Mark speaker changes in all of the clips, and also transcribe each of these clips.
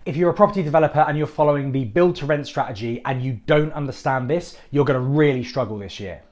Speaker 1: If you're a property developer and you're following the build to rent strategy and you don't understand this, you're going to really struggle this year.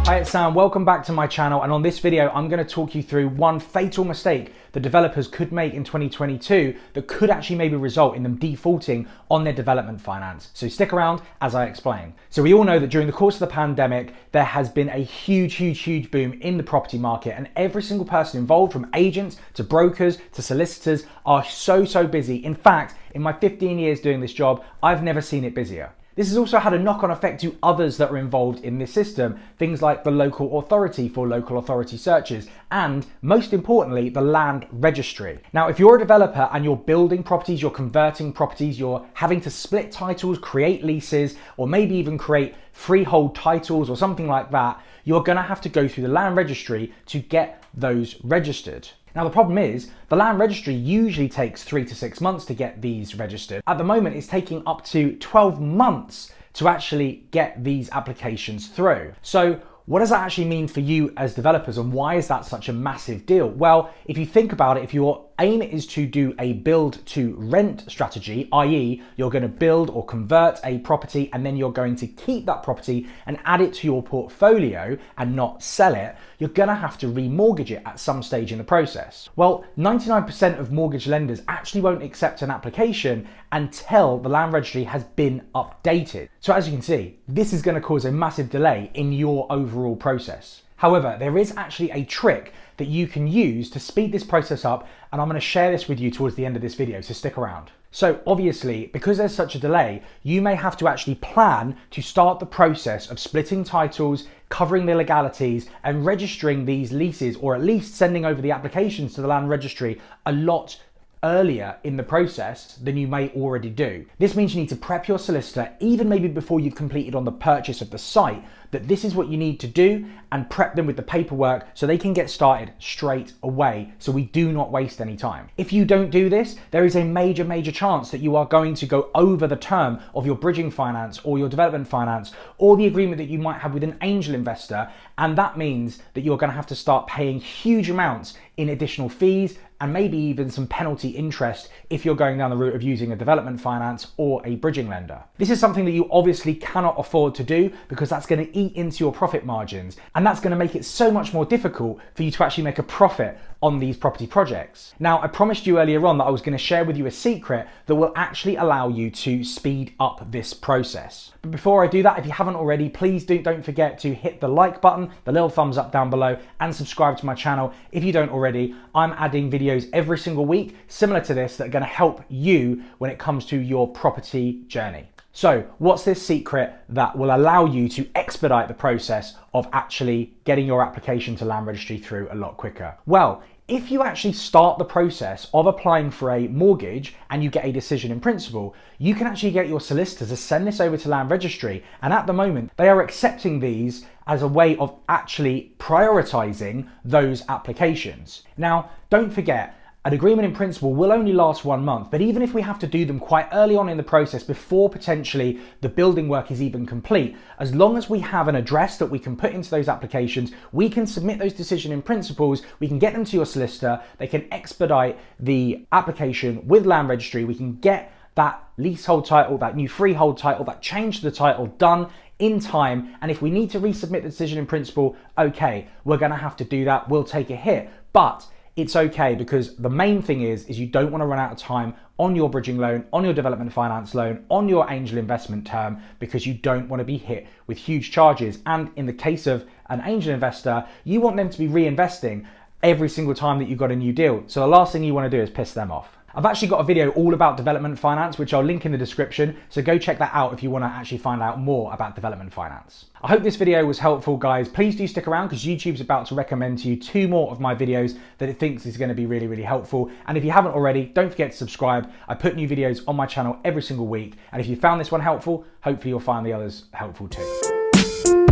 Speaker 1: Hi, it's Sam. Welcome back to my channel, and on this video I'm going to talk you through one fatal mistake that developers could make in 2022 that could actually maybe result in them defaulting on their development finance. So stick around as I explain. So we all know that during the course of the pandemic there has been a huge boom in the property market, and every single person involved, from agents to brokers to solicitors, are so busy. In fact, in my 15 years doing this job, I've never seen it busier. This has also had a knock-on effect to others that are involved in this system, things like the local authority for local authority searches, and most importantly, the Land Registry. Now, if you're a developer and you're building properties, you're converting properties, you're having to split titles, create leases, or maybe even create freehold titles or something like that, you're gonna have to go through the Land Registry to get those registered. Now, the problem is the Land Registry usually takes 3 to 6 months to get these registered. At the moment, it's taking up to 12 months to actually get these applications through. So what does that actually mean for you as developers, and why is that such a massive deal? Well, if you think about it, if your aim is to do a build to rent strategy, i.e. you're going to build or convert a property and then you're going to keep that property and add it to your portfolio and not sell it, you're going to have to remortgage it at some stage in the process. Well, 99% of mortgage lenders actually won't accept an application until the Land Registry has been updated. So as you can see, this is going to cause a massive delay in your overall process. However, there is actually a trick that you can use to speed this process up, and I'm going to share this with you towards the end of this video, so stick around. So obviously, because there's such a delay, you may have to actually plan to start the process of splitting titles, covering the legalities, and registering these leases, or at least sending over the applications to the Land Registry a lot earlier in the process than you may already do. This means you need to prep your solicitor, even maybe before you've completed on the purchase of the site, that this is what you need to do, and prep them with the paperwork so they can get started straight away, so we do not waste any time. If you don't do this, there is a major chance that you are going to go over the term of your bridging finance or your development finance or the agreement that you might have with an angel investor, and that means that you're going to have to start paying huge amounts in additional fees and maybe even some penalty interest if you're going down the route of using a development finance or a bridging lender. This is something that you obviously cannot afford to do, because that's going to eat into your profit margins, and that's going to make it so much more difficult for you to actually make a profit on these property projects. Now, I promised you earlier on that I was going to share with you a secret that will actually allow you to speed up this process. But before I do that, if you haven't already, please don't forget to hit the like button, the little thumbs up down below, and subscribe to my channel if you don't already. I'm adding videos every single week similar to this that are going to help you when it comes to your property journey. So what's this secret that will allow you to expedite the process of actually getting your application to Land Registry through a lot quicker? Well, if you actually start the process of applying for a mortgage and you get a decision in principle, you can actually get your solicitors to send this over to Land Registry, and at the moment they are accepting these as a way of actually prioritizing those applications. Now, don't forget, an agreement in principle will only last 1 month, but even if we have to do them quite early on in the process before potentially the building work is even complete, as long as we have an address that we can put into those applications, we can submit those decision in principles, we can get them to your solicitor, they can expedite the application with Land Registry, we can get that leasehold title, that new freehold title, that change to the title done in time, and if we need to resubmit the decision in principle, okay, we're going to have to do that, we'll take a hit, but it's okay, because the main thing is you don't want to run out of time on your bridging loan, on your development finance loan, on your angel investment term, because you don't want to be hit with huge charges. And in the case of an angel investor, you want them to be reinvesting every single time that you've got a new deal. So the last thing you want to do is piss them off. I've actually got a video all about development finance, which I'll link in the description, so go check that out if you want to actually find out more about development finance. I hope this video was helpful, guys. Please do stick around, because YouTube's about to recommend to you 2 more of my videos that it thinks is going to be really helpful. And if you haven't already, don't forget to subscribe. I put new videos on my channel every single week, and if you found this one helpful, hopefully you'll find the others helpful too.